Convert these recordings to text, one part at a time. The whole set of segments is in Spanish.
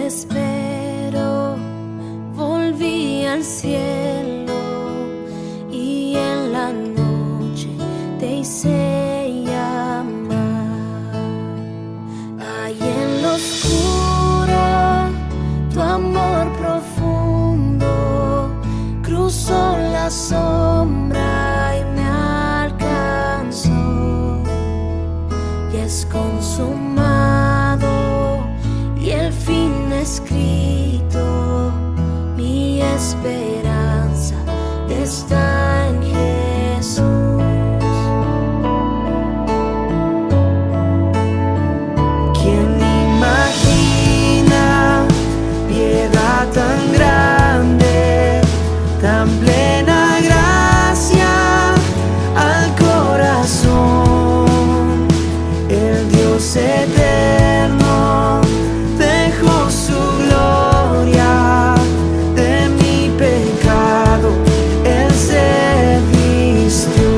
espero, volví al cielo y en la noche te hice llamar. Ahí en lo oscuro, tu amor profundo cruzó la sombra y me alcanzó. Y es consumado y el fin escrito, mi esperanza está en Jesús. ¿Quién imagina piedad tan grande, tan plena gracia al corazón? El Dios eterno dejó su gloria, de mi pecado Él se vistió.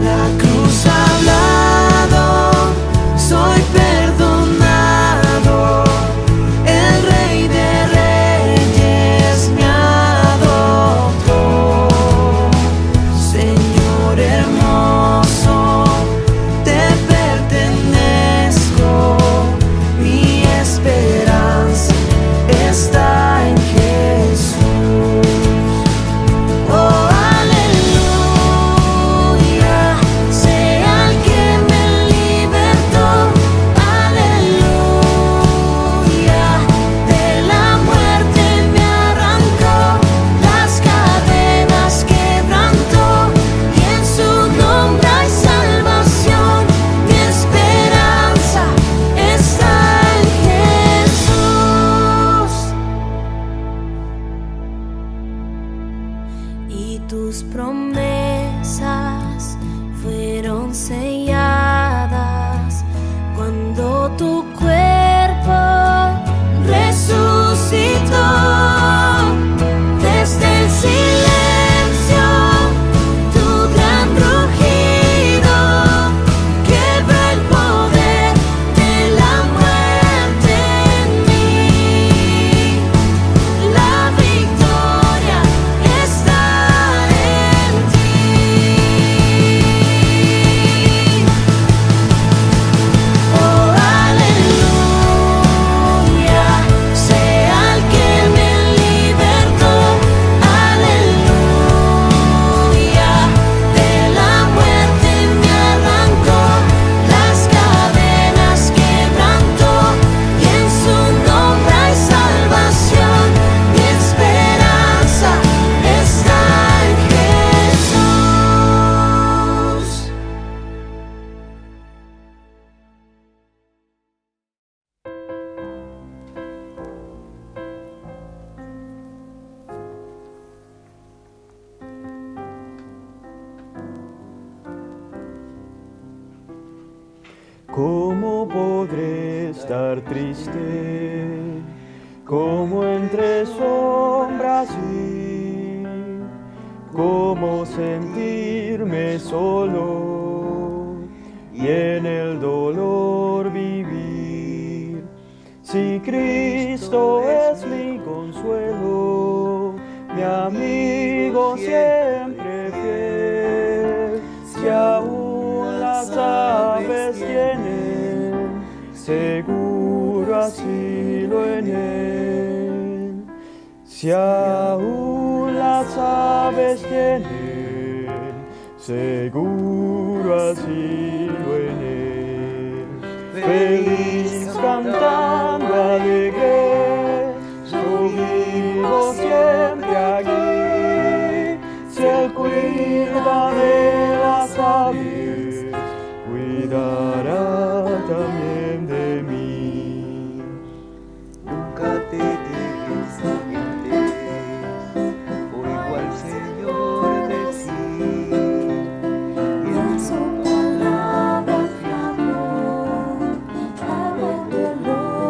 La cruz ha hablado, soy perdonado, el Rey de Reyes me adoptó. Señor hermoso, te pertenezco, mi esperanza está en Jesús. Oh, aleluya, sea el que me libertó, aleluya, de la muerte me arrancó, las cadenas quebrantó, y en su nombre hay salvación, mi esperanza está en Jesús. Y tus promesas fueron selladas cuando tu cuerpo resucitó. Desde el silencio, tu gran rugido quebra el poder de la muerte en mí. La victoria está en ti. Oh, aleluya, sea el que me libertó, aleluya, de la muerte me arrancó, las cadenas quebrantó, y en su nombre hay salvación, mi esperanza está en Jesús. ¿Cómo podré estar triste, como entre sombras ir? ¿Cómo sentirme solo y en el dolor vivir? Si Cristo es mi consuelo, mi amigo siempre fiel, si aún las aves tienen seguro asilo en él, si aún las aves tienen seguro asilo en él. Feliz cantando alegre, yo vivo siempre aquí, si él cuida de las aves, cuidará también de mí. Nunca te dejes abatir, oigo al Señor decir, y en su palabra de amor, al dolor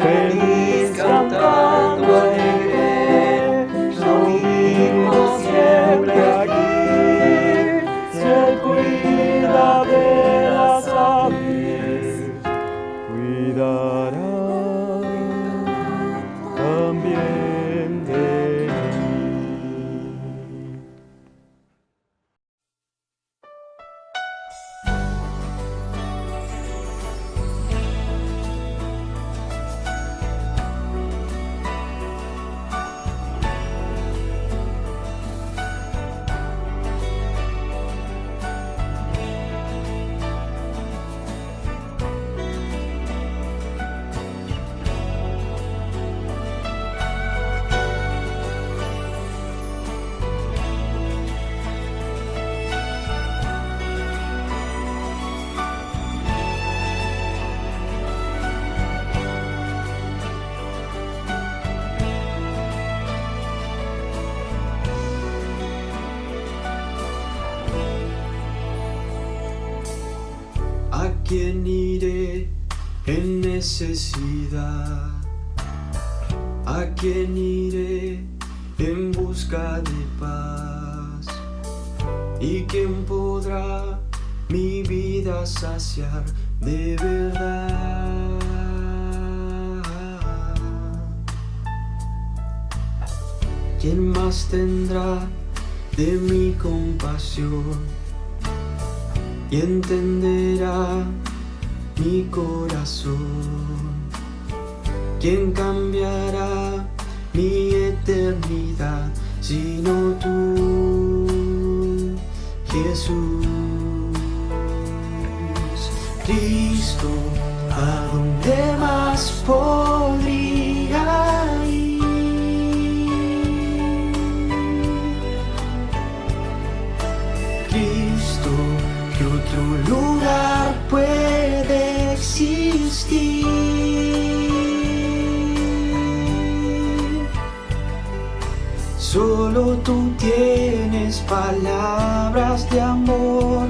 feliz cantando alegre, yo vivo siempre aquí. Si Él cuida de las aves, cuidará también de mí. ¿A quién iré en necesidad? ¿A quién iré en busca de paz? ¿Y quién podrá mi vida saciar de verdad? ¿Quién más tendrá de mi compasión y entenderá mi corazón? ¿Quién cambiará mi eternidad sino tú, Jesús? Cristo, ¿a dónde más podría ir? Cristo, ¿qué otro lugar puede existir? Solo tú tienes palabras de amor,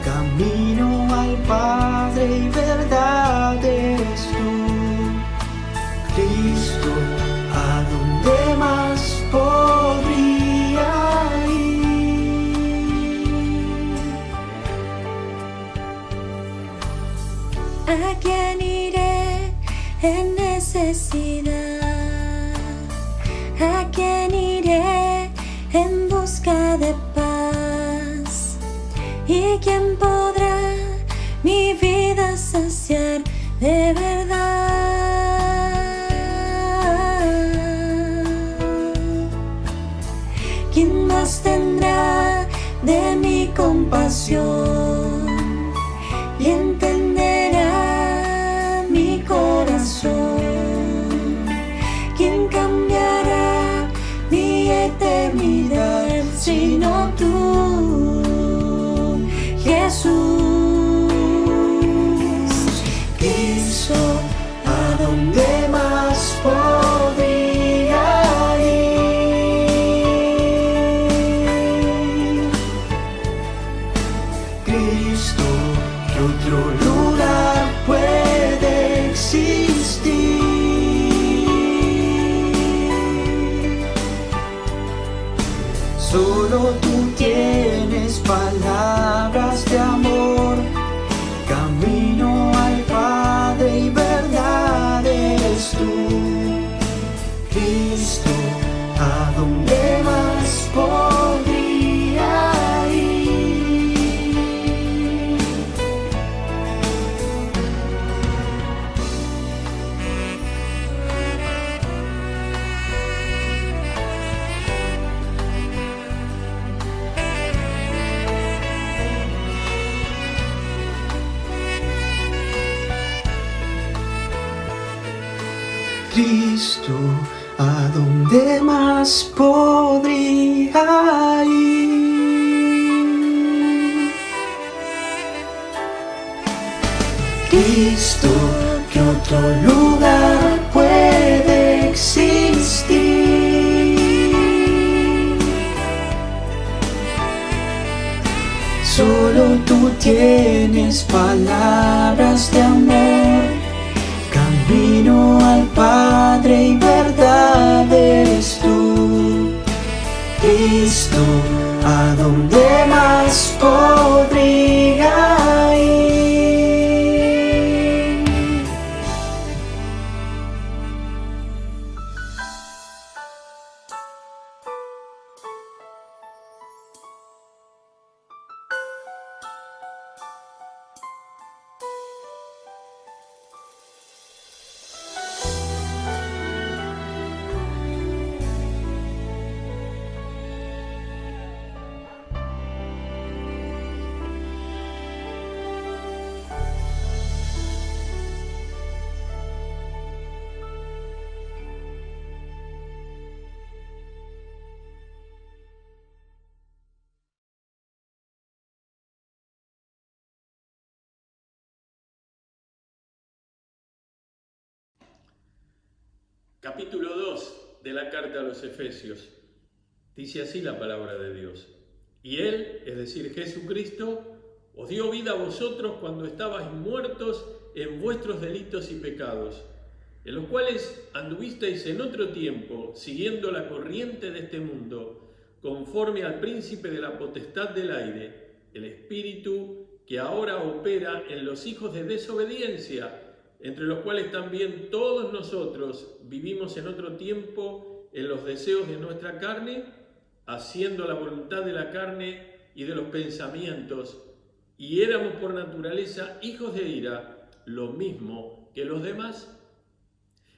camino al Padre y verdad eres tú. Cristo, ¿a dónde más podría ir? ¿A quién iré en necesidad? ¿A quién iré en busca de paz? ¿Y quién podrá mi vida saciar de verdad? ¿Quién más tendrá de mi compasión y entenderá mi corazón? ¿Quién cambiará mi eternidad sino tú, Jesús? Cristo, ¿a dónde más podría ir? Cristo, ¿qué otro lugar puede existir? Solo tú tienes palabras de amor, camino al Padre y verdad eres tú. Cristo, ¿a dónde más podría ir? Cristo, ¿a dónde más podría ir? Cristo, ¿qué otro lugar puede existir? Solo tú tienes palabras de amor, camino a Capítulo 2 de la carta a los Efesios. Dice así la palabra de Dios. Y Él, es decir, Jesucristo, os dio vida a vosotros cuando estabais muertos en vuestros delitos y pecados, en los cuales anduvisteis en otro tiempo, siguiendo la corriente de este mundo, conforme al príncipe de la potestad del aire, el espíritu que ahora opera en los hijos de desobediencia, entre los cuales también todos nosotros vivimos en otro tiempo en los deseos de nuestra carne, haciendo la voluntad de la carne y de los pensamientos, y éramos por naturaleza hijos de ira, lo mismo que los demás.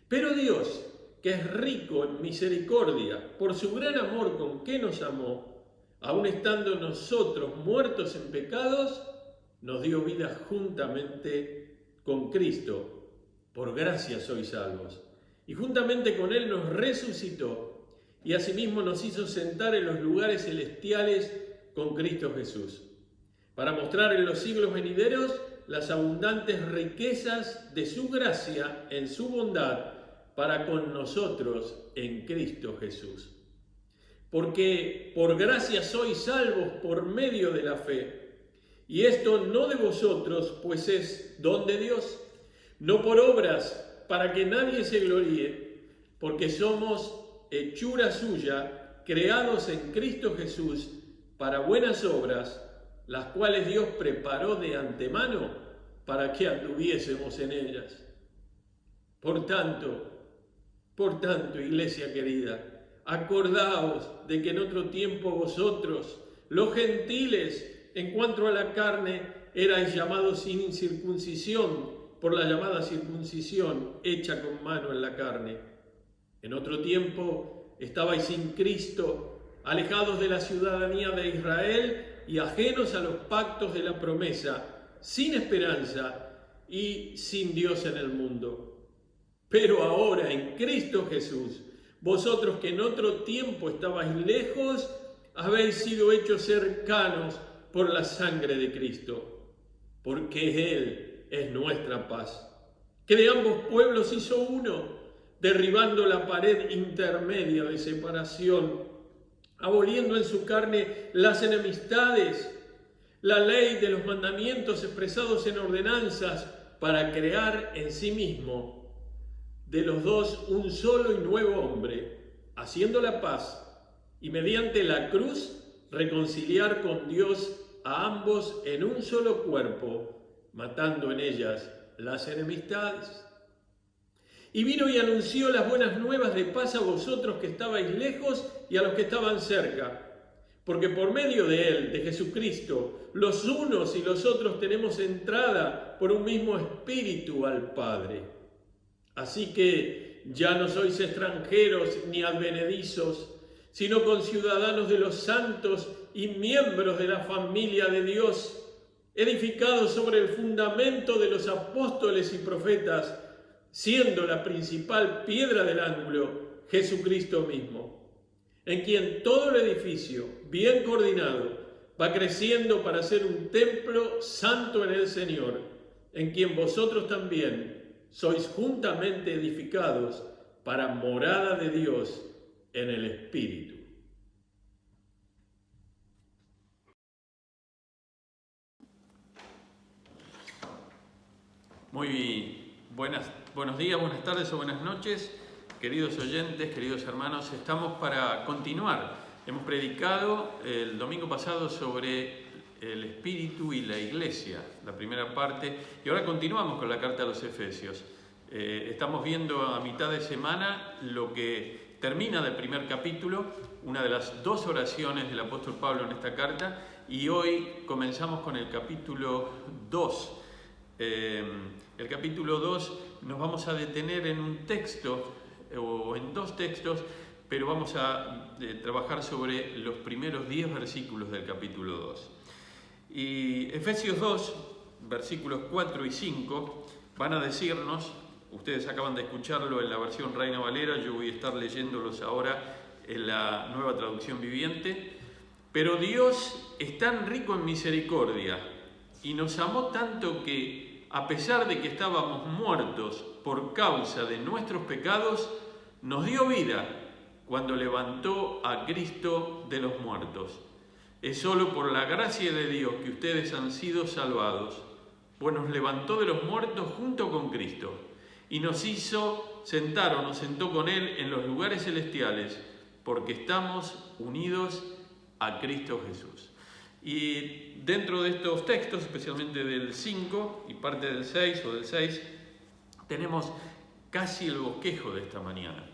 Pero Dios, que es rico en misericordia, por su gran amor con que nos amó, aun estando nosotros muertos en pecados, nos dio vida juntamente con Cristo. Por gracia sois salvos. Y juntamente con Él nos resucitó y asimismo nos hizo sentar en los lugares celestiales con Cristo Jesús, para mostrar en los siglos venideros las abundantes riquezas de su gracia en su bondad para con nosotros en Cristo Jesús. Porque por gracia sois salvos por medio de la fe, y esto no de vosotros, pues es don de Dios, no por obras, para que nadie se gloríe, porque somos hechura suya, creados en Cristo Jesús para buenas obras, las cuales Dios preparó de antemano para que anduviésemos en ellas. Por tanto, iglesia querida, acordaos de que en otro tiempo vosotros, los gentiles, en cuanto a la carne, erais llamados sin circuncisión, por la llamada circuncisión hecha con mano en la carne. En otro tiempo estabais sin Cristo, alejados de la ciudadanía de Israel y ajenos a los pactos de la promesa, sin esperanza y sin Dios en el mundo. Pero ahora en Cristo Jesús, vosotros que en otro tiempo estabais lejos, habéis sido hechos cercanos por la sangre de Cristo, porque Él es nuestra paz, que de ambos pueblos hizo uno, derribando la pared intermedia de separación, aboliendo en su carne las enemistades, la ley de los mandamientos expresados en ordenanzas, para crear en sí mismo de los dos un solo y nuevo hombre, haciendo la paz, y mediante la cruz reconciliar con Dios a ambos en un solo cuerpo, matando en ellas las enemistades. Y vino y anunció las buenas nuevas de paz a vosotros que estabais lejos y a los que estaban cerca, porque por medio de Él, de Jesucristo, los unos y los otros tenemos entrada por un mismo espíritu al Padre. Así que ya no sois extranjeros ni advenedizos, sino conciudadanos de los santos y miembros de la familia de Dios, edificados sobre el fundamento de los apóstoles y profetas, siendo la principal piedra del ángulo Jesucristo mismo, en quien todo el edificio, bien coordinado, va creciendo para ser un templo santo en el Señor, en quien vosotros también sois juntamente edificados para morada de Dios en el Espíritu. Muy buenos días, buenas tardes o buenas noches, queridos oyentes, queridos hermanos. Estamos para continuar. Hemos predicado el domingo pasado sobre el Espíritu y la Iglesia, la primera parte, y ahora continuamos con la carta a los Efesios. Estamos viendo a mitad de semana lo que termina del primer capítulo, una de las dos oraciones del apóstol Pablo en esta carta, y hoy comenzamos con el capítulo 2. El capítulo 2 nos vamos a detener en un texto o en dos textos, pero vamos a trabajar sobre los primeros 10 versículos del capítulo 2. Y Efesios 2, versículos 4 y 5 van a decirnos, ustedes acaban de escucharlo en la versión Reina Valera, yo voy a estar leyéndolos ahora en la Nueva Traducción Viviente. Pero Dios es tan rico en misericordia y nos amó tanto que, a pesar de que estábamos muertos por causa de nuestros pecados, nos dio vida cuando levantó a Cristo de los muertos. Es solo por la gracia de Dios que ustedes han sido salvados, pues nos levantó de los muertos junto con Cristo y nos hizo sentar o nos sentó con Él en los lugares celestiales, porque estamos unidos a Cristo Jesús. Y dentro de estos textos, especialmente del 5 y parte del 6 o del 6, tenemos casi el bosquejo de esta mañana,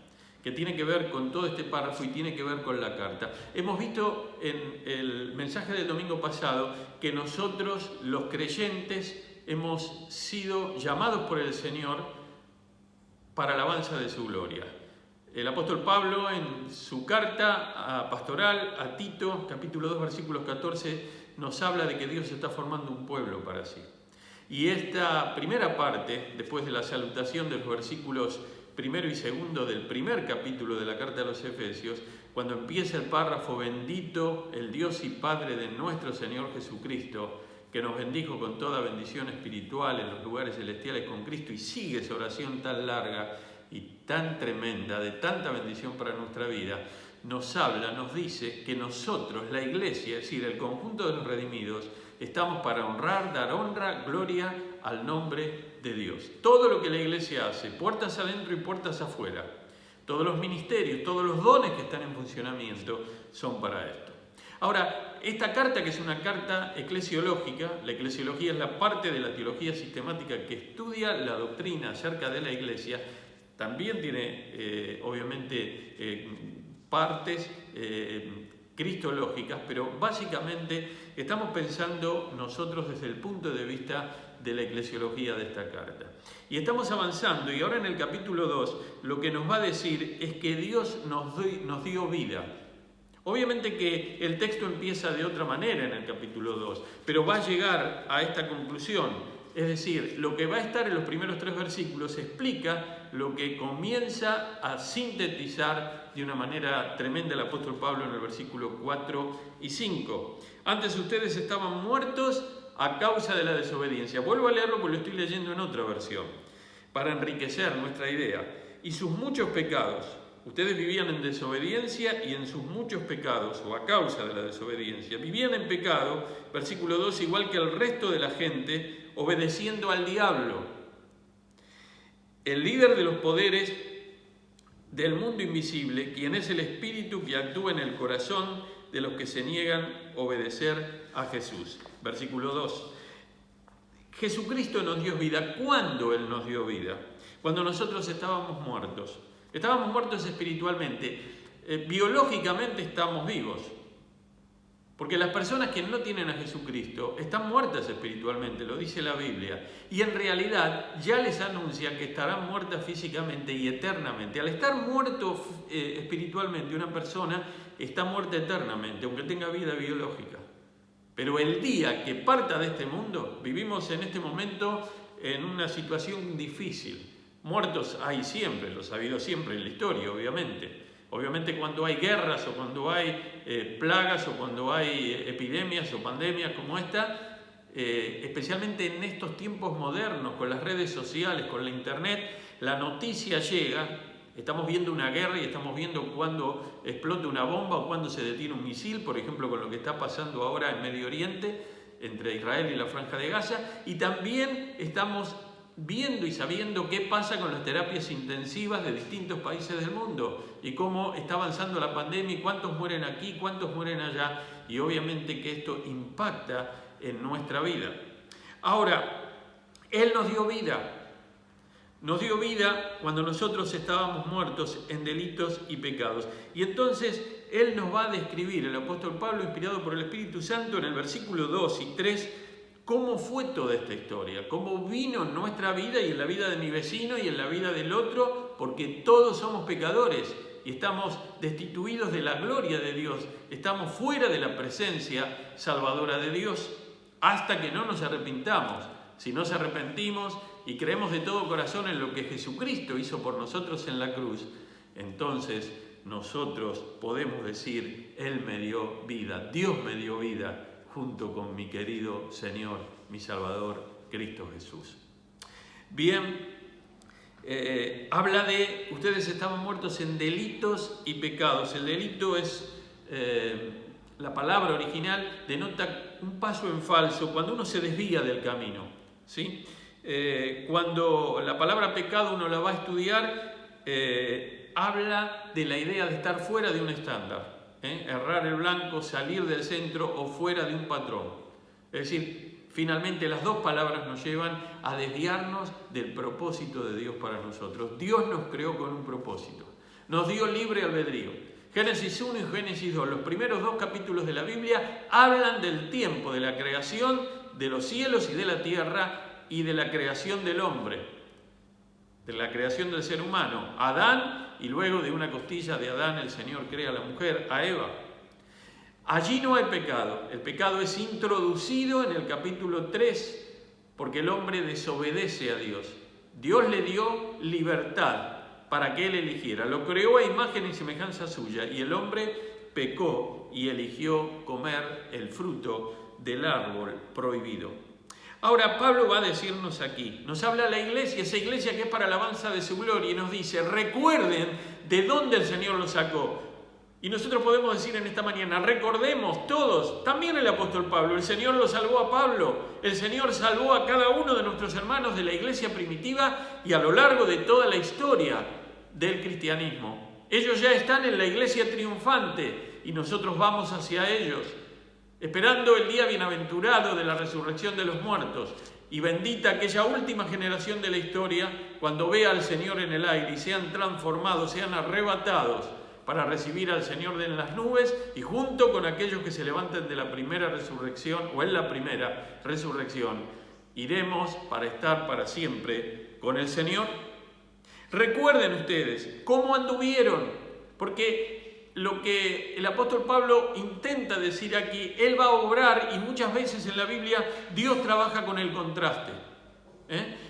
que tiene que ver con todo este párrafo y tiene que ver con la carta. Hemos visto en el mensaje del domingo pasado que nosotros, los creyentes, hemos sido llamados por el Señor para alabanza de su gloria. El apóstol Pablo, en su carta pastoral a Tito, capítulo 2, versículos 14, nos habla de que Dios está formando un pueblo para sí. Y esta primera parte, después de la salutación de los versículos 1 y 2 del primer capítulo de la carta a los Efesios, cuando empieza el párrafo: bendito el Dios y Padre de nuestro Señor Jesucristo, que nos bendijo con toda bendición espiritual en los lugares celestiales con Cristo, y sigue esa oración tan larga y tan tremenda, de tanta bendición para nuestra vida, nos habla, nos dice que nosotros, la iglesia, es decir, el conjunto de los redimidos, estamos para honrar, dar honra, gloria al nombre de Dios. Todo lo que la iglesia hace, puertas adentro y puertas afuera, todos los ministerios, todos los dones que están en funcionamiento, son para esto. Ahora, esta carta, que es una carta eclesiológica, la eclesiología es la parte de la teología sistemática que estudia la doctrina acerca de la iglesia, también tiene obviamente partes cristológicas, pero básicamente estamos pensando nosotros desde el punto de vista de la eclesiología de esta carta. Y estamos avanzando, y ahora en el capítulo 2 lo que nos va a decir es que Dios nos dio vida. Obviamente que el texto empieza de otra manera en el capítulo 2, pero va a llegar a esta conclusión. Es decir, lo que va a estar en los primeros 3 versículos explica lo que comienza a sintetizar de una manera tremenda el apóstol Pablo en el versículo 4 y 5. Antes ustedes estaban muertos a causa de la desobediencia. Vuelvo a leerlo porque lo estoy leyendo en otra versión, para enriquecer nuestra idea. Y sus muchos pecados. Ustedes vivían en desobediencia y en sus muchos pecados, o a causa de la desobediencia. Vivían en pecado, versículo 2, igual que el resto de la gente, obedeciendo al diablo, el líder de los poderes del mundo invisible, quien es el espíritu que actúa en el corazón de los que se niegan a obedecer a Jesús. Versículo 2. Jesucristo nos dio vida. ¿Cuándo Él nos dio vida? Cuando nosotros estábamos muertos. Estábamos muertos espiritualmente. Biológicamente estamos vivos. Porque las personas que no tienen a Jesucristo están muertas espiritualmente, lo dice la Biblia. Y en realidad ya les anuncia que estarán muertas físicamente y eternamente. Al estar muerto espiritualmente, una persona está muerta eternamente, aunque tenga vida biológica. Pero el día que parta de este mundo, vivimos en este momento en una situación difícil. Muertos hay siempre, los ha habido siempre en la historia, obviamente. Obviamente cuando hay guerras o cuando hay plagas o cuando hay epidemias o pandemias como esta, especialmente en estos tiempos modernos, con las redes sociales, con la internet, la noticia llega, estamos viendo una guerra y estamos viendo cuando explota una bomba o cuando se detiene un misil, por ejemplo con lo que está pasando ahora en Medio Oriente, entre Israel y la Franja de Gaza, y también estamos viendo y sabiendo qué pasa con las terapias intensivas de distintos países del mundo y cómo está avanzando la pandemia y cuántos mueren aquí, cuántos mueren allá, y obviamente que esto impacta en nuestra vida. Ahora, Él nos dio vida. Nos dio vida cuando nosotros estábamos muertos en delitos y pecados. Y entonces Él nos va a describir, el apóstol Pablo, inspirado por el Espíritu Santo, en el versículo 2 y 3, cómo fue toda esta historia, cómo vino en nuestra vida y en la vida de mi vecino y en la vida del otro, porque todos somos pecadores y estamos destituidos de la gloria de Dios, estamos fuera de la presencia salvadora de Dios hasta que no nos arrepintamos. Si nos arrepentimos y creemos de todo corazón en lo que Jesucristo hizo por nosotros en la cruz, entonces nosotros podemos decir: Él me dio vida, Dios me dio vida, junto con mi querido Señor, mi Salvador, Cristo Jesús. Bien, habla de ustedes estaban muertos en delitos y pecados. El delito es, la palabra original denota un paso en falso, cuando uno se desvía del camino, ¿sí? Cuando la palabra pecado uno la va a estudiar, habla de la idea de estar fuera de un estándar, errar el blanco, salir del centro o fuera de un patrón. Es decir, finalmente las dos palabras nos llevan a desviarnos del propósito de Dios para nosotros. Dios nos creó con un propósito, nos dio libre albedrío. Génesis 1 y Génesis 2, los primeros dos capítulos de la Biblia hablan del tiempo de la creación de los cielos y de la tierra y de la creación del hombre, de la creación del ser humano, Adán, y luego de una costilla de Adán el Señor crea a la mujer, a Eva. Allí no hay pecado, el pecado es introducido en el capítulo 3 porque el hombre desobedece a Dios. Dios le dio libertad para que él eligiera, lo creó a imagen y semejanza suya y el hombre pecó y eligió comer el fruto del árbol prohibido. Ahora Pablo va a decirnos aquí, nos habla la iglesia, esa iglesia que es para alabanza de su gloria, y nos dice, recuerden de dónde el Señor los sacó. Y nosotros podemos decir en esta mañana, recordemos todos, también el apóstol Pablo, el Señor lo salvó a Pablo, el Señor salvó a cada uno de nuestros hermanos de la iglesia primitiva y a lo largo de toda la historia del cristianismo. Ellos ya están en la iglesia triunfante y nosotros vamos hacia ellos, esperando el día bienaventurado de la resurrección de los muertos. Y bendita aquella última generación de la historia cuando vea al Señor en el aire y sean transformados, sean arrebatados para recibir al Señor en las nubes y junto con aquellos que se levanten de la primera resurrección o en la primera resurrección, iremos para estar para siempre con el Señor. Recuerden ustedes cómo anduvieron, porque lo que el apóstol Pablo intenta decir aquí, él va a obrar y muchas veces en la Biblia Dios trabaja con el contraste.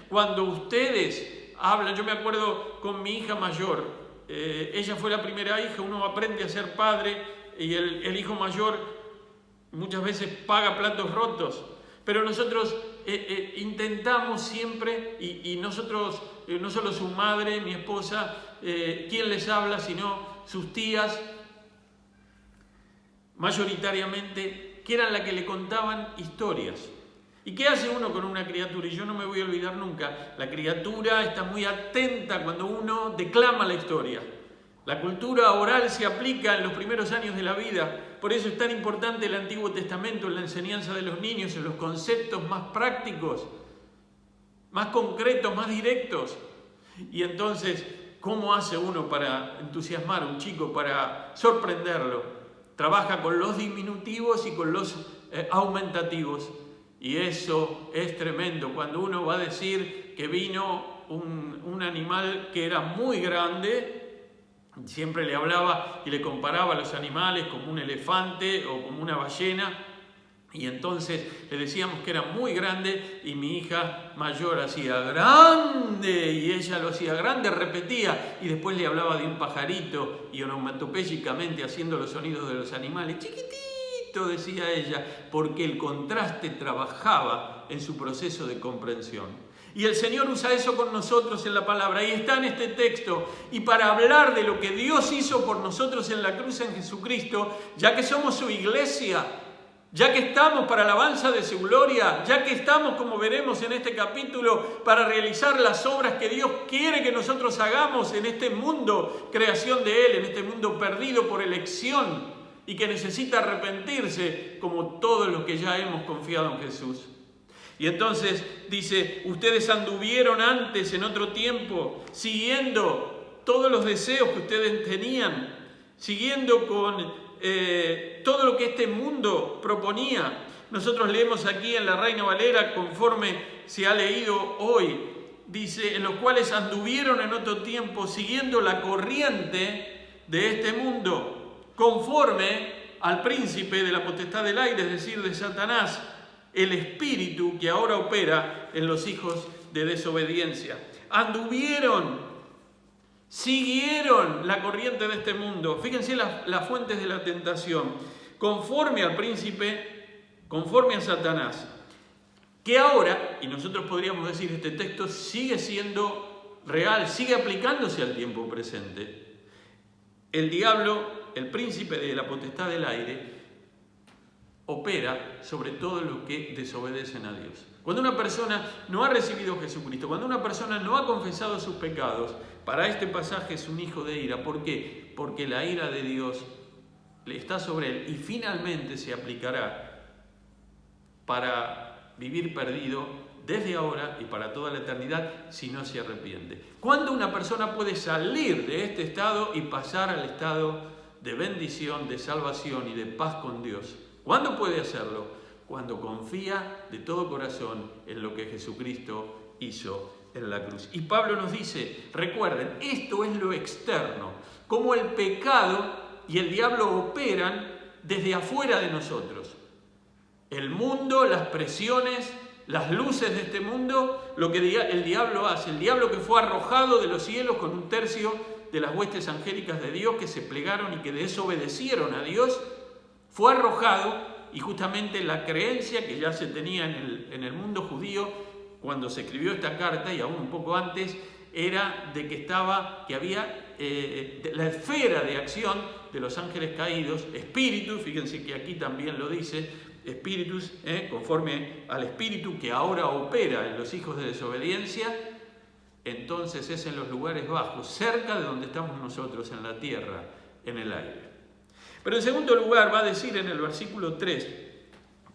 Cuando ustedes hablan, yo me acuerdo con mi hija mayor, ella fue la primera hija, uno aprende a ser padre y el hijo mayor muchas veces paga platos rotos, pero nosotros intentamos siempre, y nosotros, no solo su madre, mi esposa, quien les habla, sino sus tías, mayoritariamente, que eran las que le contaban historias. ¿Y qué hace uno con una criatura? Y yo no me voy a olvidar nunca, la criatura está muy atenta cuando uno declama la historia. La cultura oral se aplica en los primeros años de la vida, por eso es tan importante el Antiguo Testamento en la enseñanza de los niños, en los conceptos más prácticos, más concretos, más directos. Y entonces, ¿cómo hace uno para entusiasmar a un chico, para sorprenderlo? Trabaja con los diminutivos y con los aumentativos. Y eso es tremendo. Cuando uno va a decir que vino un animal que era muy grande, siempre le hablaba y le comparaba a los animales como un elefante o como una ballena. Y entonces le decíamos que era muy grande y mi hija mayor hacía grande y ella lo hacía grande, repetía y después le hablaba de un pajarito y onomatopéyicamente haciendo los sonidos de los animales. Chiquitito, decía ella, porque el contraste trabajaba en su proceso de comprensión. Y el Señor usa eso con nosotros en la palabra y está en este texto. Y para hablar de lo que Dios hizo por nosotros en la cruz en Jesucristo, ya que somos su iglesia, ya que estamos para alabanza de su gloria, ya que estamos, como veremos en este capítulo, para realizar las obras que Dios quiere que nosotros hagamos en este mundo, creación de Él, en este mundo perdido por elección y que necesita arrepentirse, como todos los que ya hemos confiado en Jesús. Y entonces dice, ustedes anduvieron antes en otro tiempo, siguiendo todos los deseos que ustedes tenían, siguiendo con todo lo que este mundo proponía. Nosotros leemos aquí en la Reina Valera, conforme se ha leído hoy, dice, en los cuales anduvieron en otro tiempo siguiendo la corriente de este mundo, conforme al príncipe de la potestad del aire, es decir, de Satanás, el espíritu que ahora opera en los hijos de desobediencia. Anduvieron, siguieron la corriente de este mundo. Fíjense las fuentes de la tentación. Conforme al príncipe, conforme a Satanás. Que ahora, y nosotros podríamos decir, este texto sigue siendo real sigue aplicándose al tiempo presente. El diablo, el príncipe de la potestad del aire, opera sobre todo lo que desobedecen a Dios. Cuando una persona no ha recibido a Jesucristo, cuando una persona no ha confesado sus pecados, para este pasaje es un hijo de ira. ¿Por qué? Porque la ira de Dios le está sobre él y finalmente se aplicará para vivir perdido desde ahora y para toda la eternidad si no se arrepiente. ¿Cuándo una persona puede salir de este estado y pasar al estado de bendición, de salvación y de paz con Dios? ¿Cuándo puede hacerlo? Cuando confía de todo corazón en lo que Jesucristo hizo en la cruz. Y Pablo nos dice, recuerden, esto es lo externo, como el pecado y el diablo operan desde afuera de nosotros. El mundo, las presiones, las luces de este mundo, lo que el diablo hace, el diablo que fue arrojado de los cielos con 1/3 de las huestes angélicas de Dios que se plegaron y que desobedecieron a Dios, fue arrojado, y justamente la creencia que ya se tenía en el mundo judío cuando se escribió esta carta y aún un poco antes, era de que había la esfera de acción de los ángeles caídos, espíritus, fíjense que aquí también lo dice, espíritus, conforme al espíritu que ahora opera en los hijos de desobediencia, entonces es en los lugares bajos, cerca de donde estamos nosotros, en la tierra, en el aire. Pero en segundo lugar va a decir en el versículo 3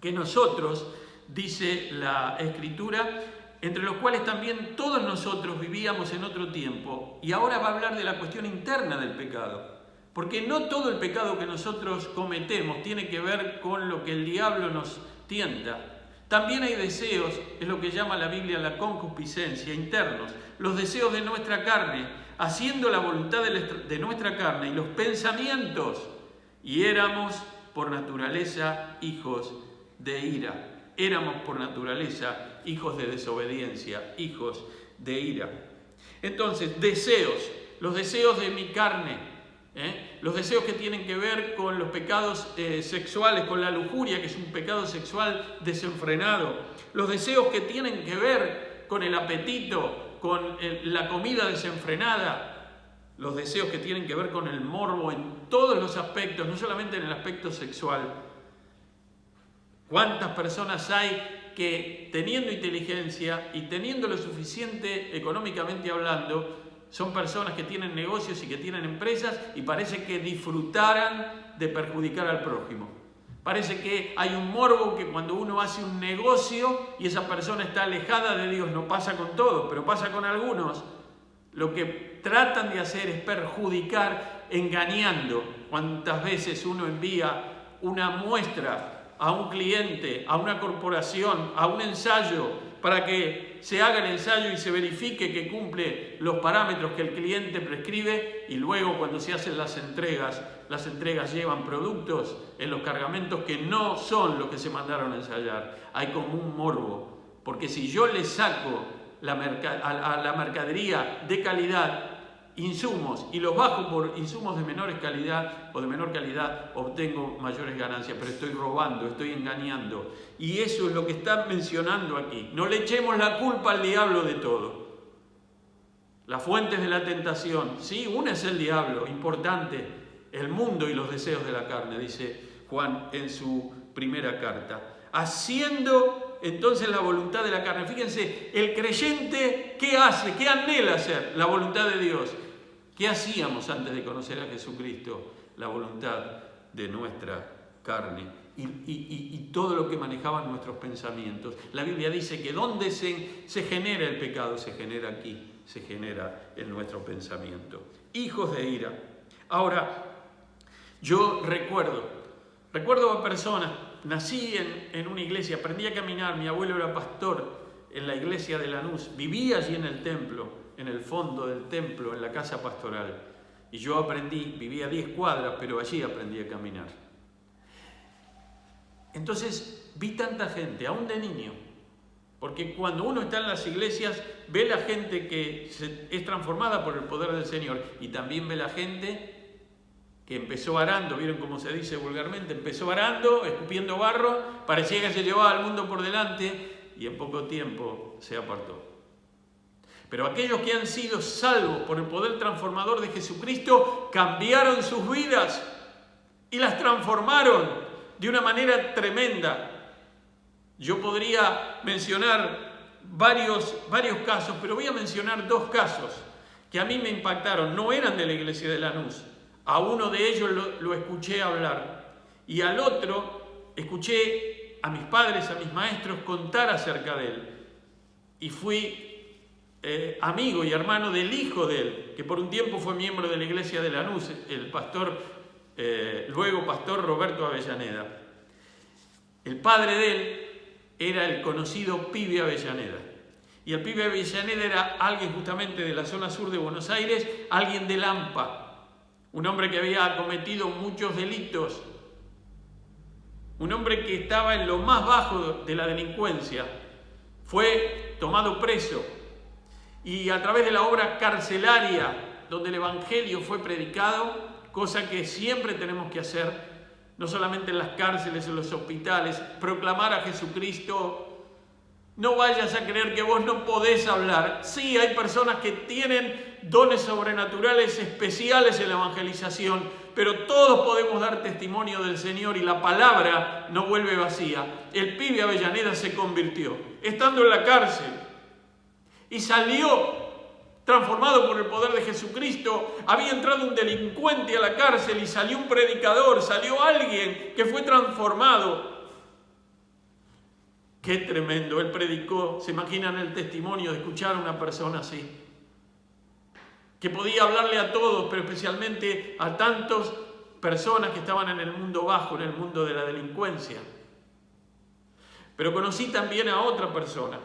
que nosotros, dice la Escritura, entre los cuales también todos nosotros vivíamos en otro tiempo, y ahora va a hablar de la cuestión interna del pecado. Porque no todo el pecado que nosotros cometemos tiene que ver con lo que el diablo nos tienta. También hay deseos, es lo que llama la Biblia la concupiscencia, internos, los deseos de nuestra carne, haciendo la voluntad de nuestra carne y los pensamientos. Y éramos por naturaleza hijos de ira. Éramos por naturaleza hijos de desobediencia, hijos de ira. Entonces, deseos, los deseos de mi carne, los deseos que tienen que ver con los pecados sexuales, con la lujuria, que es un pecado sexual desenfrenado, los deseos que tienen que ver con el apetito, con la comida desenfrenada, los deseos que tienen que ver con el morbo en todos los aspectos, no solamente en el aspecto sexual. ¿Cuántas personas hay que teniendo inteligencia y teniendo lo suficiente económicamente hablando, son personas que tienen negocios y que tienen empresas y parece que disfrutaran de perjudicar al prójimo? Parece que hay un morbo que cuando uno hace un negocio y esa persona está alejada de Dios, no pasa con todos, pero pasa con algunos, lo que tratan de hacer es perjudicar engañando. ¿Cuántas veces uno envía una muestra a un cliente, a una corporación, a un ensayo, para que se haga el ensayo y se verifique que cumple los parámetros que el cliente prescribe, y luego cuando se hacen las entregas llevan productos en los cargamentos que no son los que se mandaron a ensayar? Hay como un morbo, porque si yo le saco a la mercadería de calidad insumos y los bajo por insumos de menor calidad o de menor calidad, obtengo mayores ganancias, pero estoy robando, estoy engañando. Y eso es lo que está mencionando aquí. No le echemos la culpa al diablo de todo. Las fuentes de la tentación, sí, una es el diablo, importante, el mundo y los deseos de la carne, dice Juan en su primera carta. Haciendo entonces la voluntad de la carne. Fíjense, el creyente, ¿qué hace? ¿Qué anhela hacer? La voluntad de Dios. ¿Qué hacíamos antes de conocer a Jesucristo? La voluntad de nuestra carne y todo lo que manejaban nuestros pensamientos. La Biblia dice que donde se genera el pecado, se genera aquí, se genera en nuestro pensamiento. Hijos de ira. Ahora, yo recuerdo a personas, nací en una iglesia, aprendí a caminar, mi abuelo era pastor en la iglesia de Lanús, vivía allí en el templo, en el fondo del templo, en la casa pastoral. Y yo vivía a 10 cuadras, pero allí aprendí a caminar. Entonces vi tanta gente, aún de niño, porque cuando uno está en las iglesias ve la gente que es transformada por el poder del Señor, y también ve la gente que empezó arando, ¿vieron cómo se dice vulgarmente? Empezó arando, escupiendo barro, parecía que se llevaba al mundo por delante y en poco tiempo se apartó. Pero aquellos que han sido salvos por el poder transformador de Jesucristo cambiaron sus vidas y las transformaron de una manera tremenda. Yo podría mencionar varios casos, pero voy a mencionar 2 casos que a mí me impactaron. No eran de la iglesia de Lanús. A uno de ellos lo escuché hablar y al otro escuché a mis padres, a mis maestros contar acerca de él. Y fui amigo y hermano del hijo de él, que por un tiempo fue miembro de la iglesia de Lanús, el pastor, luego pastor Roberto Avellaneda. El padre de él era el conocido Pibe Avellaneda. Y el Pibe Avellaneda era alguien justamente de la zona sur de Buenos Aires, alguien de Lampa, un hombre que había cometido muchos delitos, un hombre que estaba en lo más bajo de la delincuencia. Fue tomado preso y a través de la obra carcelaria, donde el Evangelio fue predicado, cosa que siempre tenemos que hacer, no solamente en las cárceles, en los hospitales, proclamar a Jesucristo. No vayas a creer que vos no podés hablar. Sí, hay personas que tienen dones sobrenaturales especiales en la evangelización, pero todos podemos dar testimonio del Señor y la palabra no vuelve vacía. El Pibe Avellaneda se convirtió, estando en la cárcel, y salió transformado por el poder de Jesucristo. Había entrado un delincuente a la cárcel y salió un predicador, salió alguien que fue transformado. Qué tremendo, él predicó. ¿Se imaginan el testimonio de escuchar a una persona así? Que podía hablarle a todos, pero especialmente a tantas personas que estaban en el mundo bajo, en el mundo de la delincuencia. Pero conocí también a otra persona,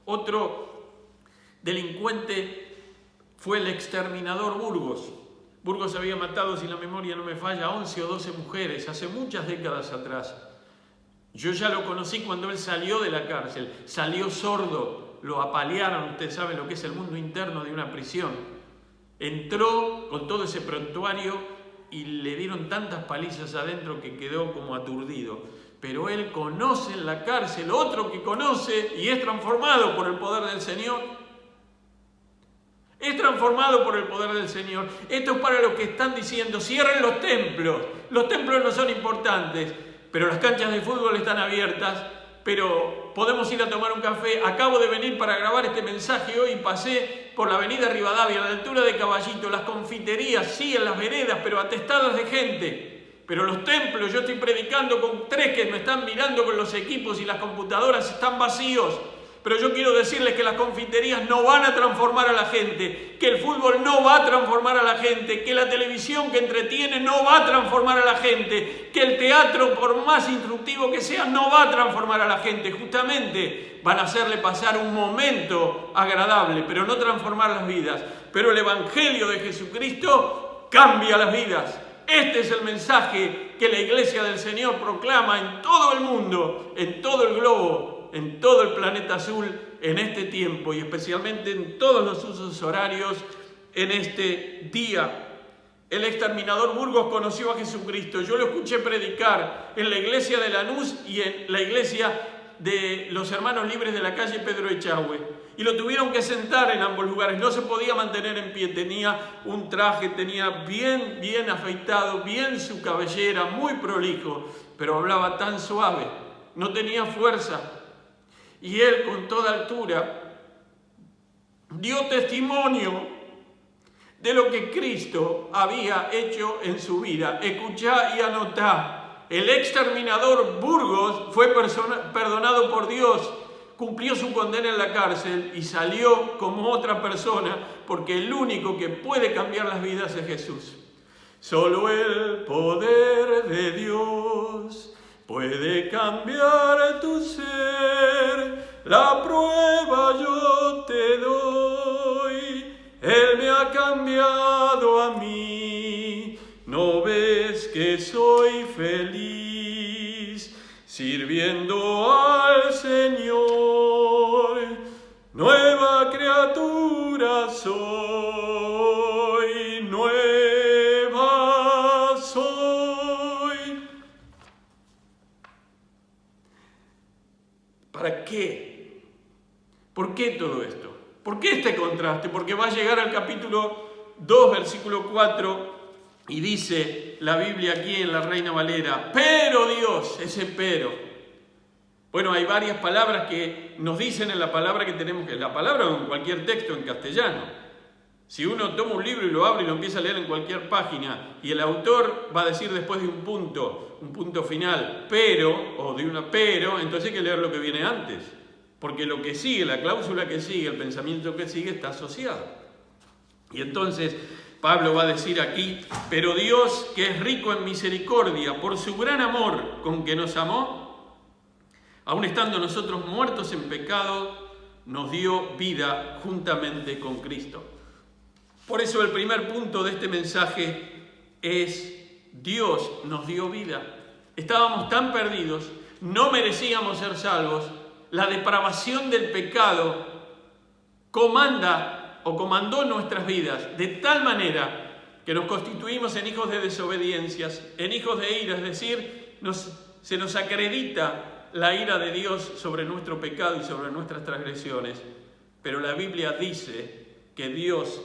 otro delincuente. Fue el exterminador Burgos. Burgos había matado, si la memoria no me falla, 11 o 12 mujeres hace muchas décadas atrás. Yo ya lo conocí cuando él salió de la cárcel, salió sordo, lo apalearon, ustedes saben lo que es el mundo interno de una prisión. Entró con todo ese prontuario y le dieron tantas palizas adentro que quedó como aturdido. Pero él conoce en la cárcel otro que conoce y es transformado por el poder del Señor. Es transformado por el poder del Señor. Esto es para los que están diciendo, cierren los templos. Los templos no son importantes, pero las canchas de fútbol están abiertas, pero podemos ir a tomar un café. Acabo de venir para grabar este mensaje hoy y pasé por la avenida Rivadavia, a la altura de Caballito, las confiterías, sí, en las veredas, pero atestadas de gente. Pero los templos, yo estoy predicando con 3 que me están mirando con los equipos y las computadoras están vacíos. Pero yo quiero decirles que las confiterías no van a transformar a la gente, que el fútbol no va a transformar a la gente, que la televisión que entretiene no va a transformar a la gente, que el teatro, por más instructivo que sea, no va a transformar a la gente. Justamente van a hacerle pasar un momento agradable, pero no transformar las vidas. Pero el Evangelio de Jesucristo cambia las vidas. Este es el mensaje que la Iglesia del Señor proclama en todo el mundo, en todo el globo, en todo el planeta azul, en este tiempo y especialmente en todos los usos horarios en este día. El exterminador Burgos conoció a Jesucristo. Yo lo escuché predicar en la iglesia de Lanús y en la iglesia de los hermanos libres de la calle Pedro Echagüe. Y lo tuvieron que sentar en ambos lugares. No se podía mantener en pie. Tenía un traje, tenía bien afeitado, bien su cabellera, muy prolijo, pero hablaba tan suave, no tenía fuerza. Y él con toda altura dio testimonio de lo que Cristo había hecho en su vida. Escuchá y anotá. El exterminador Burgos fue perdonado por Dios, cumplió su condena en la cárcel y salió como otra persona, porque el único que puede cambiar las vidas es Jesús. Solo el poder de Dios puede cambiar tu ser, la prueba yo te doy, Él me ha cambiado a mí, ¿no ves que soy feliz sirviendo al Señor? Nueva criatura soy, nueva soy. ¿Para qué? ¿Por qué todo esto? ¿Por qué este contraste? Porque va a llegar al capítulo 2, versículo 4, y dice la Biblia aquí en la Reina Valera, pero Dios, ese pero. Bueno, hay varias palabras que nos dicen en la palabra que tenemos, en la palabra o en cualquier texto en castellano. Si uno toma un libro y lo abre y lo empieza a leer en cualquier página, y el autor va a decir después de un punto final, pero, o de una pero, entonces hay que leer lo que viene antes. Porque lo que sigue, la cláusula que sigue, el pensamiento que sigue está asociado. Y entonces Pablo va a decir aquí, pero Dios, que es rico en misericordia, por su gran amor con que nos amó, aun estando nosotros muertos en pecado, nos dio vida juntamente con Cristo. Por eso el primer punto de este mensaje es, Dios nos dio vida. Estábamos tan perdidos, no merecíamos ser salvos. La depravación del pecado comandó nuestras vidas de tal manera que nos constituimos en hijos de desobediencias, en hijos de ira, es decir, se nos acredita la ira de Dios sobre nuestro pecado y sobre nuestras transgresiones. Pero la Biblia dice que Dios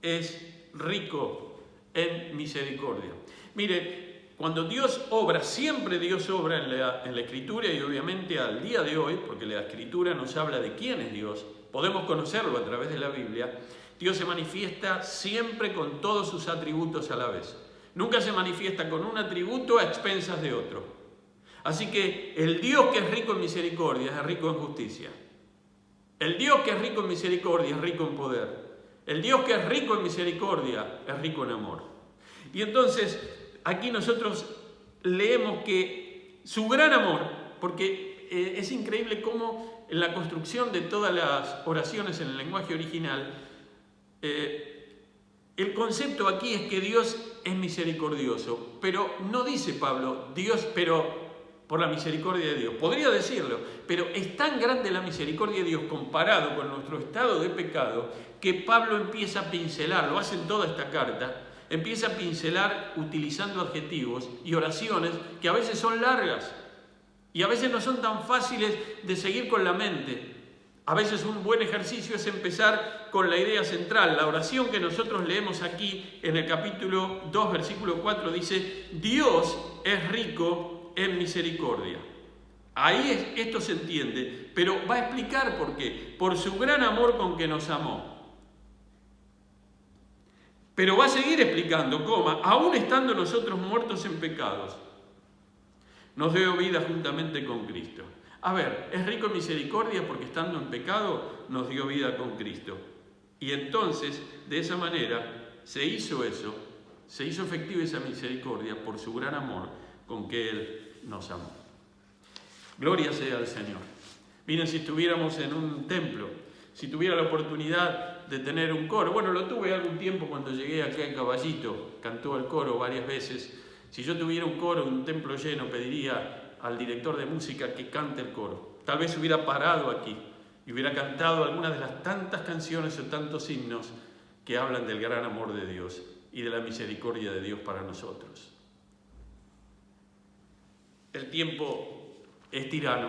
es rico en misericordia. Mire, cuando Dios obra, siempre Dios obra en la Escritura y obviamente al día de hoy, porque la Escritura nos habla de quién es Dios, podemos conocerlo a través de la Biblia. Dios se manifiesta siempre con todos sus atributos a la vez. Nunca se manifiesta con un atributo a expensas de otro. Así que el Dios que es rico en misericordia es rico en justicia. El Dios que es rico en misericordia es rico en poder. El Dios que es rico en misericordia es rico en amor. Y entonces aquí nosotros leemos que su gran amor, porque es increíble cómo en la construcción de todas las oraciones en el lenguaje original, el concepto aquí es que Dios es misericordioso, pero no dice Pablo, Dios, pero por la misericordia de Dios. Podría decirlo, pero es tan grande la misericordia de Dios comparado con nuestro estado de pecado que Pablo empieza a pincelar, lo hace en toda esta carta, empieza a pincelar utilizando adjetivos y oraciones que a veces son largas y a veces no son tan fáciles de seguir con la mente. A veces un buen ejercicio es empezar con la idea central. La oración que nosotros leemos aquí en el capítulo 2, versículo 4 dice, Dios es rico en misericordia. Ahí esto se entiende, pero va a explicar por qué. Por su gran amor con que nos amó. Pero va a seguir explicando, aún estando nosotros muertos en pecados, nos dio vida juntamente con Cristo. A ver, es rico en misericordia porque estando en pecado nos dio vida con Cristo. Y entonces, de esa manera, se hizo efectiva esa misericordia por su gran amor con que Él nos amó. Gloria sea al Señor. Miren, si estuviéramos en un templo, si tuviera la oportunidad de tener un coro, bueno, lo tuve algún tiempo cuando llegué acá en Caballito, cantó el coro varias veces. Si yo tuviera un coro en un templo lleno, pediría al director de música que cante el coro. Tal vez hubiera parado aquí y hubiera cantado algunas de las tantas canciones o tantos himnos que hablan del gran amor de Dios y de la misericordia de Dios para nosotros. El tiempo es tirano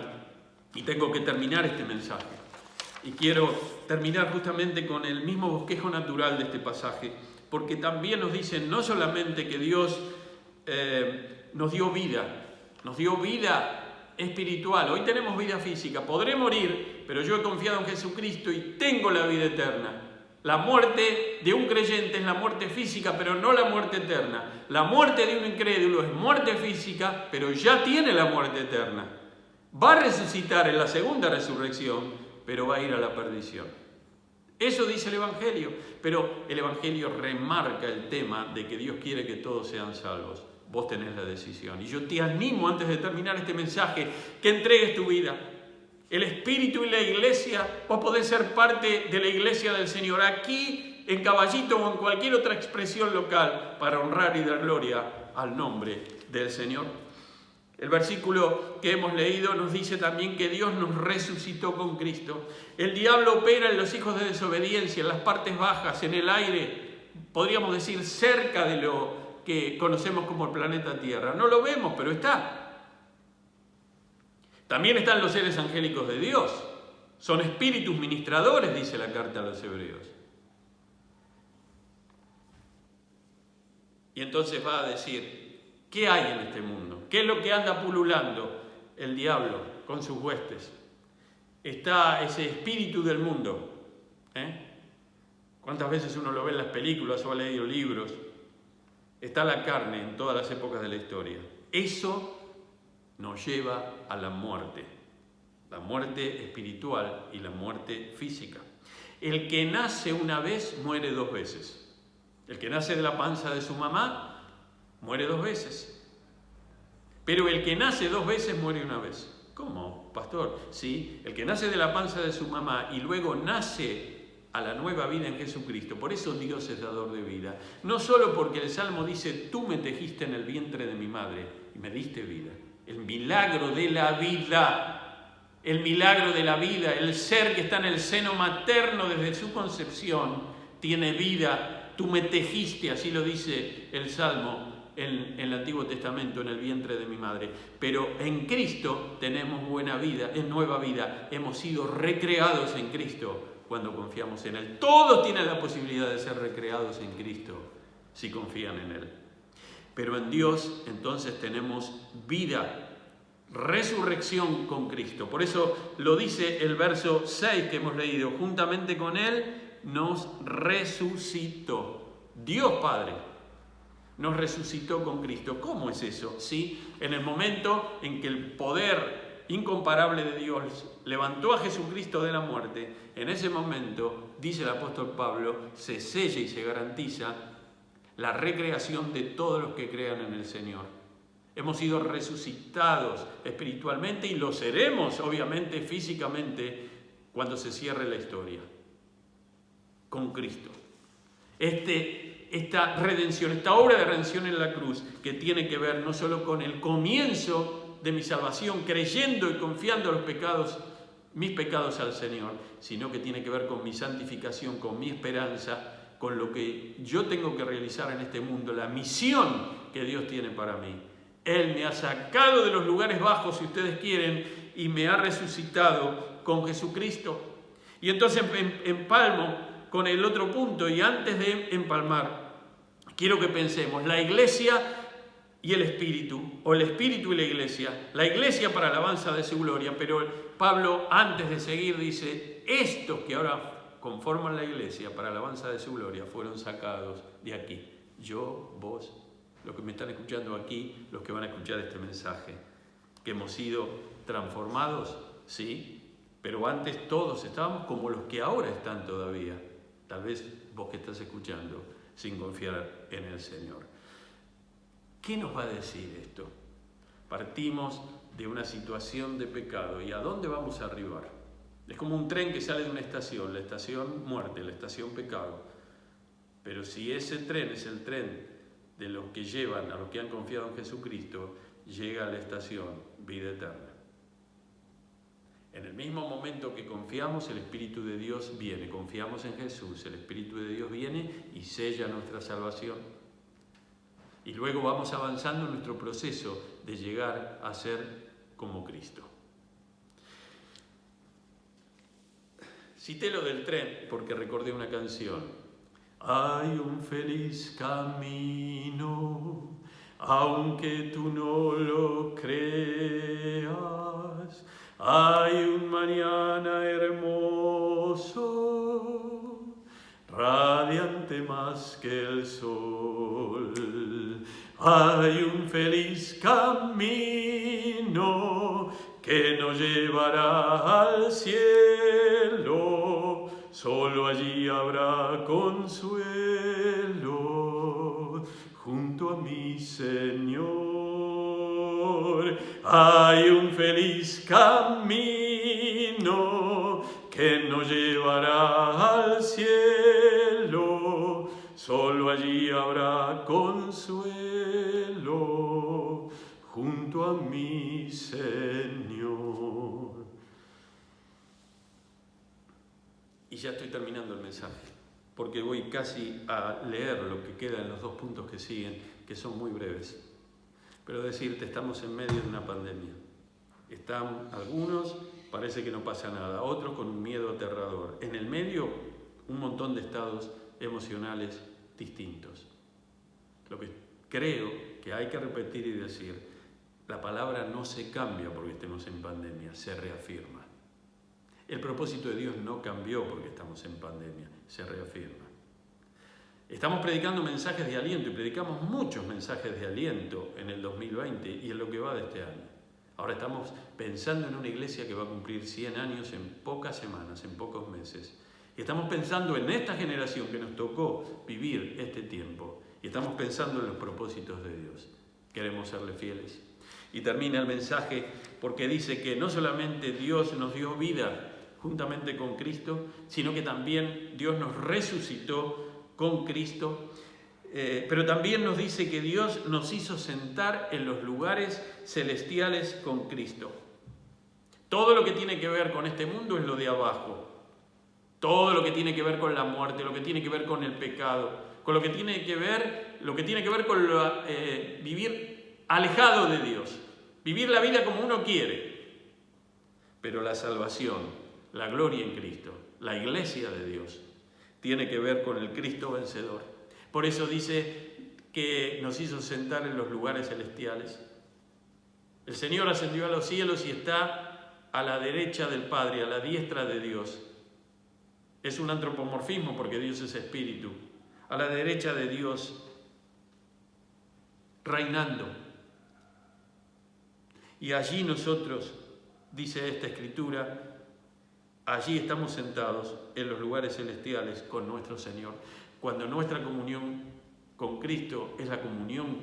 y tengo que terminar este mensaje. Y quiero terminar justamente con el mismo bosquejo natural de este pasaje, porque también nos dice no solamente que Dios nos dio vida espiritual. Hoy tenemos vida física, podré morir, pero yo he confiado en Jesucristo y tengo la vida eterna. La muerte de un creyente es la muerte física, pero no la muerte eterna. La muerte de un incrédulo es muerte física, pero ya tiene la muerte eterna. Va a resucitar en la segunda resurrección, pero va a ir a la perdición. Eso dice el Evangelio, pero el Evangelio remarca el tema de que Dios quiere que todos sean salvos. Vos tenés la decisión. Y yo te animo, antes de terminar este mensaje, que entregues tu vida. El Espíritu y la Iglesia, vos podés ser parte de la Iglesia del Señor, aquí en Caballito o en cualquier otra expresión local, para honrar y dar gloria al nombre del Señor. El versículo que hemos leído nos dice también que Dios nos resucitó con Cristo. El diablo opera en los hijos de desobediencia, en las partes bajas, en el aire, podríamos decir cerca de lo que conocemos como el planeta Tierra. No lo vemos, pero está. También están los seres angélicos de Dios. Son espíritus ministradores, dice la carta a los Hebreos. Y entonces va a decir, ¿qué hay en este mundo? ¿Qué es lo que anda pululando el diablo con sus huestes? Está ese espíritu del mundo. ¿Cuántas veces uno lo ve en las películas o ha leído libros? Está la carne en todas las épocas de la historia. Eso nos lleva a la muerte espiritual y la muerte física. El que nace una vez muere 2 veces. El que nace de la panza de su mamá muere 2 veces. Pero el que nace 2 veces muere 1 vez. ¿Cómo, pastor? Sí, el que nace de la panza de su mamá y luego nace a la nueva vida en Jesucristo. Por eso Dios es dador de vida. No solo porque el Salmo dice, tú me tejiste en el vientre de mi madre y me diste vida. El milagro de la vida, el milagro de la vida, el ser que está en el seno materno desde su concepción, tiene vida. Tú me tejiste, así lo dice el Salmo en el Antiguo Testamento, en el vientre de mi madre. Pero en Cristo tenemos buena vida, es nueva vida. Hemos sido recreados en Cristo cuando confiamos en Él. Todos tienen la posibilidad de ser recreados en Cristo si confían en Él. Pero en Dios entonces tenemos vida, resurrección con Cristo. Por eso lo dice el verso 6 que hemos leído. Juntamente con Él nos resucitó. Dios Padre nos resucitó con Cristo. ¿Cómo es eso? ¿Sí? En el momento en que el poder incomparable de Dios levantó a Jesucristo de la muerte, en ese momento, dice el apóstol Pablo, se sella y se garantiza la recreación de todos los que crean en el Señor. Hemos sido resucitados espiritualmente y lo seremos, obviamente, físicamente, cuando se cierre la historia con Cristo. Esta redención, esta obra de redención en la cruz, que tiene que ver no solo con el comienzo de mi salvación, creyendo y confiando los pecados, mis pecados al Señor, sino que tiene que ver con mi santificación, con mi esperanza, con lo que yo tengo que realizar en este mundo, la misión que Dios tiene para mí. Él me ha sacado de los lugares bajos, si ustedes quieren, y me ha resucitado con Jesucristo. Y entonces empalmo con el otro punto, y antes de empalmar, quiero que pensemos, la iglesia y el Espíritu, o el Espíritu y la iglesia para alabanza de su gloria, pero Pablo, antes de seguir, dice, estos que ahora conforman la iglesia para alabanza de su gloria, fueron sacados de aquí. Yo, vos, los que me están escuchando aquí, los que van a escuchar este mensaje, que hemos sido transformados, sí, pero antes todos estábamos como los que ahora están todavía, tal vez vos que estás escuchando, sin confiar en el Señor. ¿Qué nos va a decir esto? Partimos de una situación de pecado, ¿y a dónde vamos a arribar? Es como un tren que sale de una estación, la estación muerte, la estación pecado. Pero si ese tren es el tren de los que llevan a los que han confiado en Jesucristo, llega a la estación vida eterna. En el mismo momento que confiamos, el Espíritu de Dios viene. Confiamos en Jesús, el Espíritu de Dios viene y sella nuestra salvación. Y luego vamos avanzando en nuestro proceso de llegar a ser como Cristo. Cité lo del tren porque recordé una canción. Hay un feliz camino, aunque tú no lo creas. Hay un mañana hermoso, radiante más que el sol. Hay un feliz camino que nos llevará al cielo, solo allí habrá consuelo junto a mi Señor. Hay un feliz camino que nos llevará al cielo, solo allí habrá consuelo junto a mi Señor. Y ya estoy terminando el mensaje, porque voy casi a leer lo que queda en los 2 puntos que siguen, que son muy breves. Pero decirte, estamos en medio de una pandemia. Están algunos parece que no pasa nada, otros con un miedo aterrador. En el medio, un montón de estados emocionales distintos. Lo que creo que hay que repetir y decir, la palabra no se cambia porque estemos en pandemia, se reafirma. El propósito de Dios no cambió porque estamos en pandemia, se reafirma. Estamos predicando mensajes de aliento y predicamos muchos mensajes de aliento en el 2020 y en lo que va de este año. Ahora estamos pensando en una iglesia que va a cumplir 100 años en pocas semanas, en pocos meses. Y estamos pensando en esta generación que nos tocó vivir este tiempo. Y estamos pensando en los propósitos de Dios. Queremos serle fieles. Y termina el mensaje porque dice que no solamente Dios nos dio vida juntamente con Cristo, sino que también Dios nos resucitó con Cristo. Pero también nos dice que Dios nos hizo sentar en los lugares celestiales con Cristo. Todo lo que tiene que ver con este mundo es lo de abajo. Todo lo que tiene que ver con la muerte, lo que tiene que ver con el pecado, con lo que tiene que ver con vivir alejado de Dios, vivir la vida como uno quiere. Pero la salvación, la gloria en Cristo, la iglesia de Dios, tiene que ver con el Cristo vencedor. Por eso dice que nos hizo sentar en los lugares celestiales. El Señor ascendió a los cielos y está a la derecha del Padre, a la diestra de Dios. Es un antropomorfismo porque Dios es espíritu. A la derecha de Dios, reinando. Y allí nosotros, dice esta escritura, allí estamos sentados en los lugares celestiales con nuestro Señor. Cuando nuestra comunión con Cristo es la comunión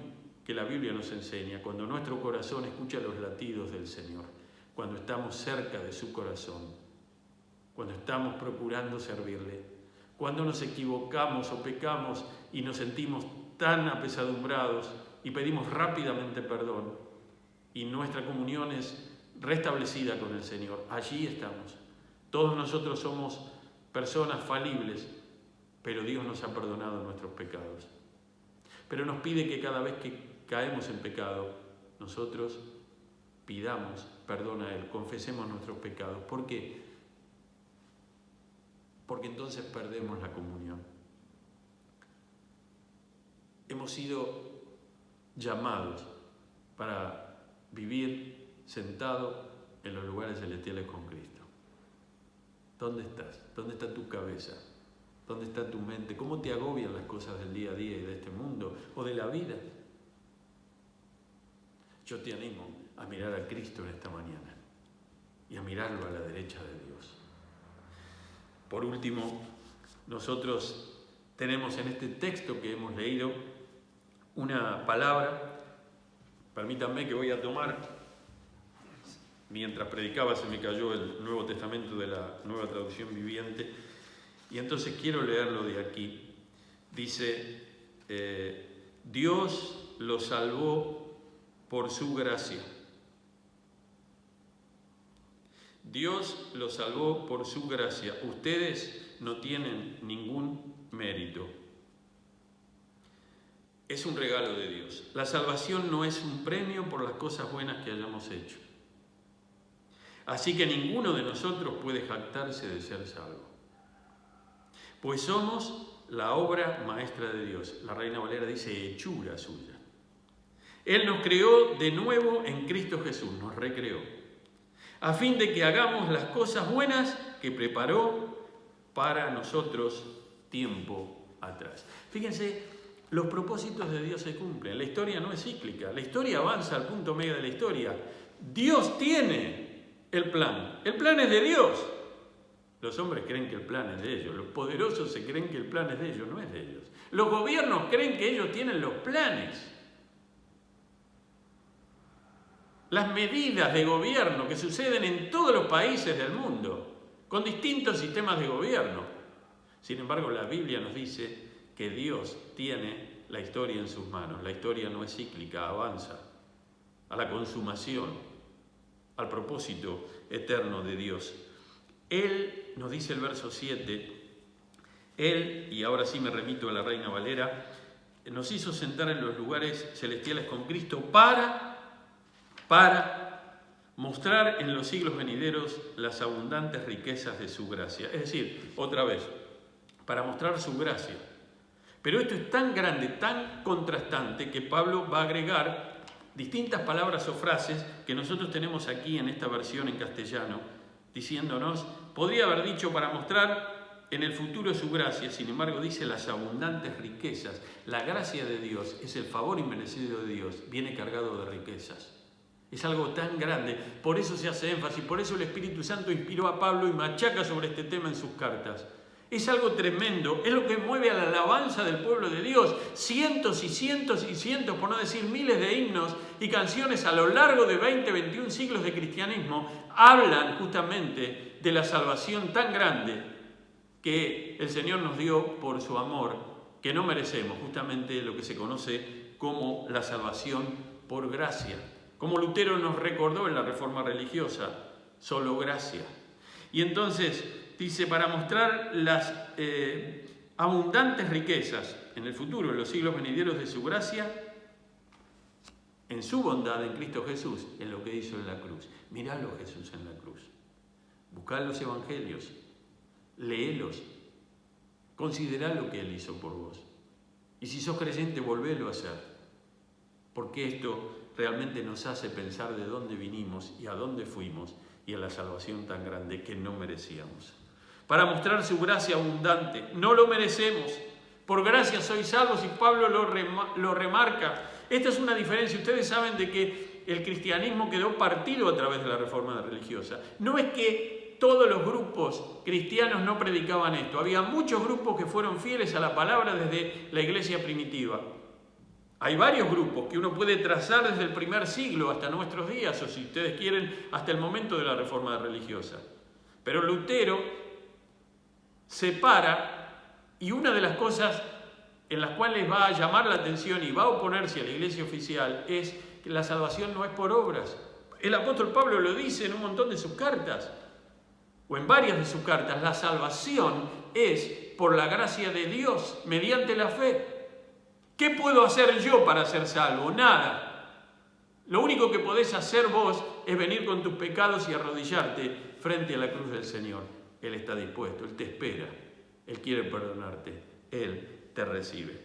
que la Biblia nos enseña, cuando nuestro corazón escucha los latidos del Señor, cuando estamos cerca de su corazón, cuando estamos procurando servirle, cuando nos equivocamos o pecamos y nos sentimos tan apesadumbrados y pedimos rápidamente perdón y nuestra comunión es restablecida con el Señor, allí estamos. Todos nosotros somos personas falibles, pero Dios nos ha perdonado nuestros pecados. Pero nos pide que cada vez que caemos en pecado, nosotros pidamos perdón a Él, confesemos nuestros pecados. ¿Por qué? Porque entonces perdemos la comunión. Hemos sido llamados para vivir sentados en los lugares celestiales con Cristo. ¿Dónde estás? ¿Dónde está tu cabeza? ¿Dónde está tu mente? ¿Cómo te agobian las cosas del día a día y de este mundo o de la vida? Yo te animo a mirar a Cristo en esta mañana y a mirarlo a la derecha de Dios. Por último, nosotros tenemos en este texto que hemos leído una palabra, permítanme que voy a tomar, mientras predicaba se me cayó el Nuevo Testamento de la Nueva Traducción Viviente, y entonces quiero leerlo de aquí. Dice, Dios lo salvó por su gracia. Dios lo salvó por su gracia. Ustedes no tienen ningún mérito. Es un regalo de Dios. La salvación no es un premio por las cosas buenas que hayamos hecho. Así que ninguno de nosotros puede jactarse de ser salvo. Pues somos la obra maestra de Dios. La Reina Valera dice hechura suya. Él nos creó de nuevo en Cristo Jesús, nos recreó, a fin de que hagamos las cosas buenas que preparó para nosotros tiempo atrás. Fíjense, los propósitos de Dios se cumplen. La historia no es cíclica, la historia avanza al punto medio de la historia. Dios tiene el plan es de Dios. Los hombres creen que el plan es de ellos, los poderosos se creen que el plan es de ellos, no es de ellos. Los gobiernos creen que ellos tienen los planes. Las medidas de gobierno que suceden en todos los países del mundo, con distintos sistemas de gobierno. Sin embargo, la Biblia nos dice que Dios tiene la historia en sus manos. La historia no es cíclica, avanza a la consumación, al propósito eterno de Dios. Él, nos dice el verso 7, Él, y ahora sí me remito a la Reina Valera, nos hizo sentar en los lugares celestiales con Cristo para mostrar en los siglos venideros las abundantes riquezas de su gracia. Es decir, otra vez, para mostrar su gracia. Pero esto es tan grande, tan contrastante, que Pablo va a agregar distintas palabras o frases que nosotros tenemos aquí en esta versión en castellano, diciéndonos, podría haber dicho para mostrar en el futuro su gracia, sin embargo dice las abundantes riquezas. La gracia de Dios es el favor inmerecido de Dios, viene cargado de riquezas. Es algo tan grande, por eso se hace énfasis, por eso el Espíritu Santo inspiró a Pablo y machaca sobre este tema en sus cartas. Es algo tremendo, es lo que mueve a la alabanza del pueblo de Dios. Cientos y cientos y cientos, por no decir miles de himnos y canciones a lo largo de 20, 21 siglos de cristianismo hablan justamente de la salvación tan grande que el Señor nos dio por su amor, que no merecemos, justamente lo que se conoce como la salvación por gracia. Como Lutero nos recordó en la Reforma Religiosa, solo gracia. Y entonces dice, para mostrar las abundantes riquezas en el futuro, en los siglos venideros de su gracia, en su bondad en Cristo Jesús, en lo que hizo en la cruz. Miralo Jesús en la cruz. Buscad los evangelios, léelos, considerá lo que Él hizo por vos. Y si sos creyente, volvélo a hacer. Porque esto realmente nos hace pensar de dónde vinimos y a dónde fuimos y a la salvación tan grande que no merecíamos. Para mostrar su gracia abundante, no lo merecemos. Por gracia sois salvos y Pablo lo remarca. Esta es una diferencia. Ustedes saben de que el cristianismo quedó partido a través de la reforma religiosa. No es que todos los grupos cristianos no predicaban esto. Había muchos grupos que fueron fieles a la palabra desde la iglesia primitiva. Hay varios grupos que uno puede trazar desde el primer siglo hasta nuestros días, o si ustedes quieren, hasta el momento de la reforma religiosa. Pero Lutero separa, y una de las cosas en las cuales va a llamar la atención y va a oponerse a la iglesia oficial es que la salvación no es por obras. El apóstol Pablo lo dice en un montón de sus cartas, o en varias de sus cartas. La salvación es por la gracia de Dios, mediante la fe. ¿Qué puedo hacer yo para ser salvo? Nada. Lo único que podés hacer vos es venir con tus pecados y arrodillarte frente a la cruz del Señor. Él está dispuesto, Él te espera, Él quiere perdonarte, Él te recibe.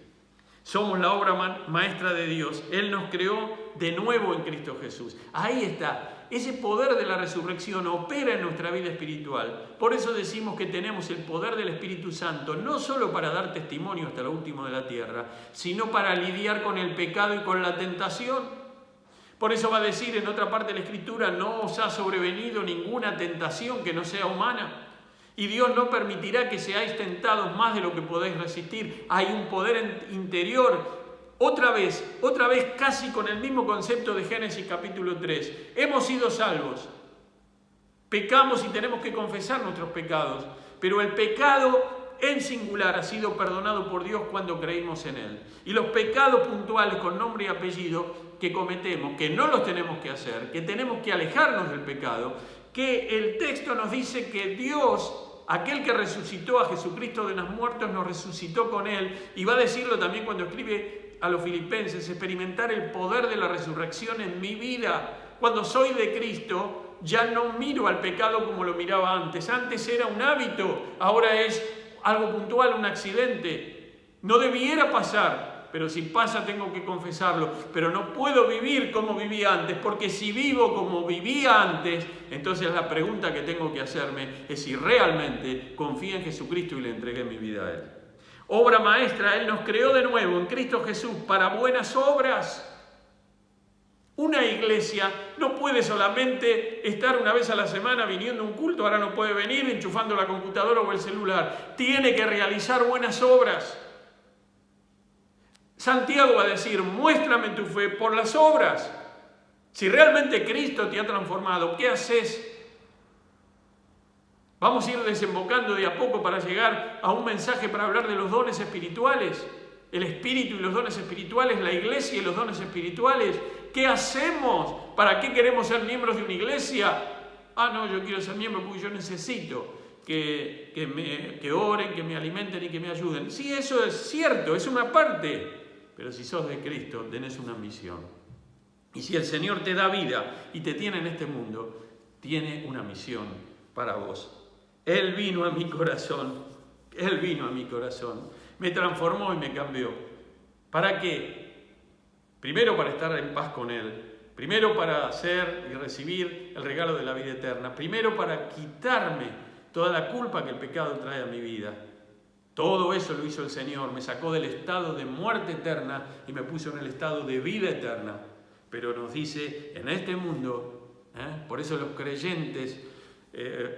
Somos la obra maestra de Dios. Él nos creó de nuevo en Cristo Jesús. Ahí está. Ese poder de la resurrección opera en nuestra vida espiritual. Por eso decimos que tenemos el poder del Espíritu Santo, no solo para dar testimonio hasta lo último de la tierra, sino para lidiar con el pecado y con la tentación. Por eso va a decir en otra parte de la Escritura, no os ha sobrevenido ninguna tentación que no sea humana. Y Dios no permitirá que seáis tentados más de lo que podéis resistir. Hay un poder interior. Otra vez, casi con el mismo concepto de Génesis capítulo 3. Hemos sido salvos. Pecamos y tenemos que confesar nuestros pecados. Pero el pecado en singular ha sido perdonado por Dios cuando creímos en Él. Y los pecados puntuales con nombre y apellido que cometemos, que no los tenemos que hacer, que tenemos que alejarnos del pecado, que el texto nos dice que Dios, aquel que resucitó a Jesucristo de los muertos, nos resucitó con Él. Y va a decirlo también cuando escribe a los filipenses, experimentar el poder de la resurrección en mi vida. Cuando soy de Cristo, ya no miro al pecado como lo miraba antes. Antes era un hábito, ahora es algo puntual, un accidente. No debiera pasar, pero si pasa tengo que confesarlo. Pero no puedo vivir como vivía antes, porque si vivo como vivía antes, entonces la pregunta que tengo que hacerme es si realmente confío en Jesucristo y le entregué mi vida a Él. Obra maestra, Él nos creó de nuevo en Cristo Jesús para buenas obras. Una iglesia no puede solamente estar una vez a la semana viniendo a un culto, ahora no puede venir enchufando la computadora o el celular. Tiene que realizar buenas obras. Santiago va a decir, muéstrame tu fe por las obras. Si realmente Cristo te ha transformado, ¿qué haces? Vamos a ir desembocando de a poco para llegar a un mensaje para hablar de los dones espirituales. El espíritu y los dones espirituales, la iglesia y los dones espirituales. ¿Qué hacemos? ¿Para qué queremos ser miembros de una iglesia? No, yo quiero ser miembro porque yo necesito que oren, que me alimenten y que me ayuden. Sí, eso es cierto, es una parte. Pero si sos de Cristo, tenés una misión. Y si el Señor te da vida y te tiene en este mundo, tiene una misión para vos. Él vino a mi corazón, Él vino a mi corazón, me transformó y me cambió. ¿Para qué? Primero para estar en paz con Él, primero para hacer y recibir el regalo de la vida eterna, primero para quitarme toda la culpa que el pecado trae a mi vida. Todo eso lo hizo el Señor, me sacó del estado de muerte eterna y me puso en el estado de vida eterna. Pero nos dice, en este mundo, por eso los creyentes,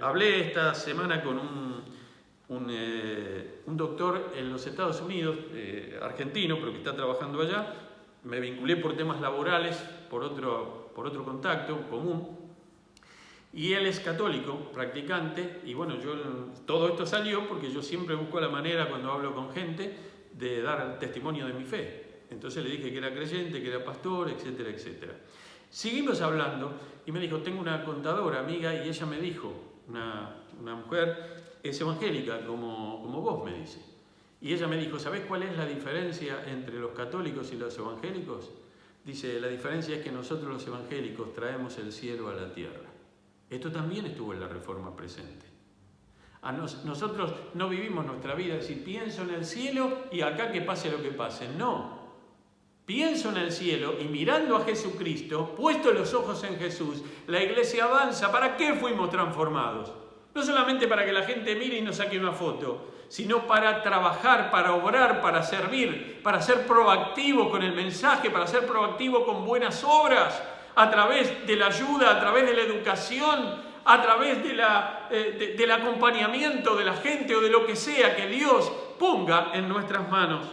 hablé esta semana con un doctor en los Estados Unidos, argentino, pero que está trabajando allá. Me vinculé por temas laborales, por otro contacto común. Y él es católico, practicante, y bueno, todo esto salió porque yo siempre busco la manera, cuando hablo con gente, de dar testimonio de mi fe. Entonces le dije que era creyente, que era pastor, etcétera, etcétera. Seguimos hablando y me dijo, tengo una contadora amiga, y ella me dijo, una mujer, es evangélica como vos, me dice. Y ella me dijo, ¿sabés cuál es la diferencia entre los católicos y los evangélicos? Dice, la diferencia es que nosotros los evangélicos traemos el cielo a la tierra. Esto también estuvo en la Reforma presente. Nosotros no vivimos nuestra vida, es decir, pienso en el cielo y acá que pase lo que pase. No. Pienso en el cielo y mirando a Jesucristo, puesto los ojos en Jesús, la iglesia avanza. ¿Para qué fuimos transformados? No solamente para que la gente mire y nos saque una foto, sino para trabajar, para obrar, para servir, para ser proactivo con el mensaje, para ser proactivo con buenas obras, a través de la ayuda, a través de la educación, a través del acompañamiento de la gente o de lo que sea que Dios ponga en nuestras manos.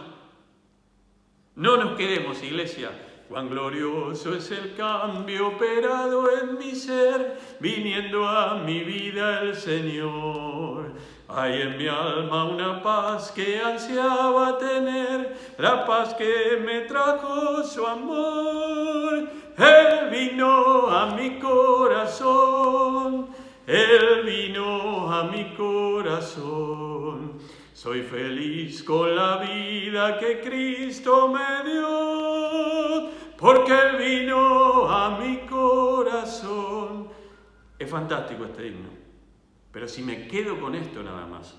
No nos quedemos, iglesia. Cuán glorioso es el cambio operado en mi ser, viniendo a mi vida el Señor. Hay en mi alma una paz que ansiaba tener, la paz que me trajo su amor. Él vino a mi corazón, Él vino a mi corazón. Soy feliz con la vida que Cristo me dio, porque Él vino a mi corazón. Es fantástico este himno, pero si me quedo con esto nada más,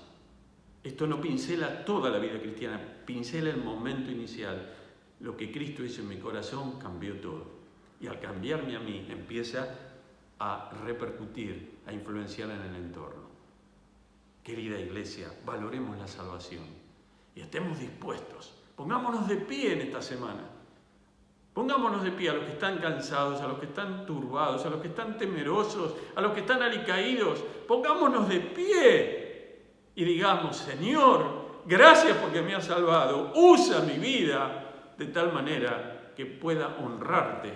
esto no pincela toda la vida cristiana, pincela el momento inicial. Lo que Cristo hizo en mi corazón cambió todo. Y al cambiarme a mí, empieza a repercutir, a influenciar en el entorno. Querida iglesia, valoremos la salvación y estemos dispuestos. Pongámonos de pie en esta semana. Pongámonos de pie a los que están cansados, a los que están turbados, a los que están temerosos, a los que están alicaídos. Pongámonos de pie y digamos, Señor, gracias porque me has salvado. Usa mi vida de tal manera que pueda honrarte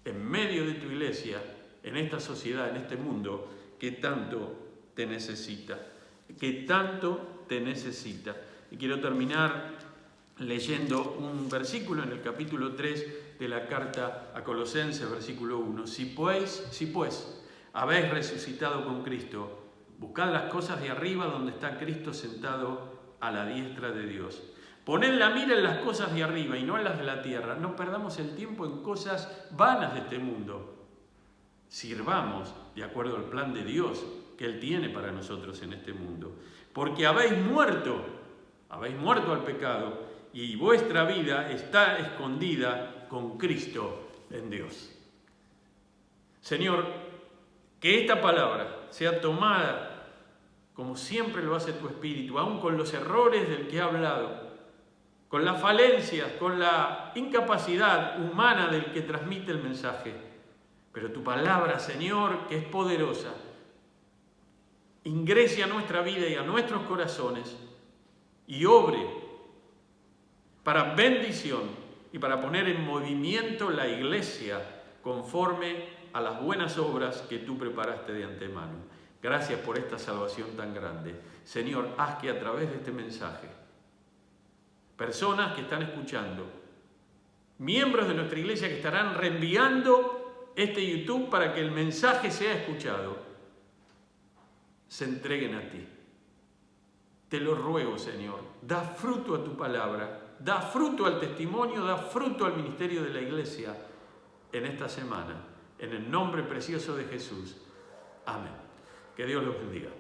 en medio de tu iglesia, en esta sociedad, en este mundo que tanto te necesita. Que tanto te necesita. Y quiero terminar leyendo un versículo en el capítulo 3 de la carta a Colosenses, versículo 1. Si pues habéis resucitado con Cristo, buscad las cosas de arriba donde está Cristo sentado a la diestra de Dios. Poned la mira en las cosas de arriba y no en las de la tierra. No perdamos el tiempo en cosas vanas de este mundo. Sirvamos de acuerdo al plan de Dios que Él tiene para nosotros en este mundo. Porque habéis muerto al pecado y vuestra vida está escondida con Cristo en Dios. Señor, que esta palabra sea tomada como siempre lo hace tu Espíritu, aun con los errores del que ha hablado, con las falencias, con la incapacidad humana del que transmite el mensaje. Pero tu palabra, Señor, que es poderosa, ingrese a nuestra vida y a nuestros corazones y obre para bendición y para poner en movimiento la iglesia conforme a las buenas obras que tú preparaste de antemano. Gracias por esta salvación tan grande. Señor, haz que a través de este mensaje, personas que están escuchando, miembros de nuestra iglesia que estarán reenviando este YouTube para que el mensaje sea escuchado, se entreguen a ti. Te lo ruego, Señor, da fruto a tu palabra, da fruto al testimonio, da fruto al ministerio de la iglesia en esta semana. En el nombre precioso de Jesús. Amén. Que Dios los bendiga.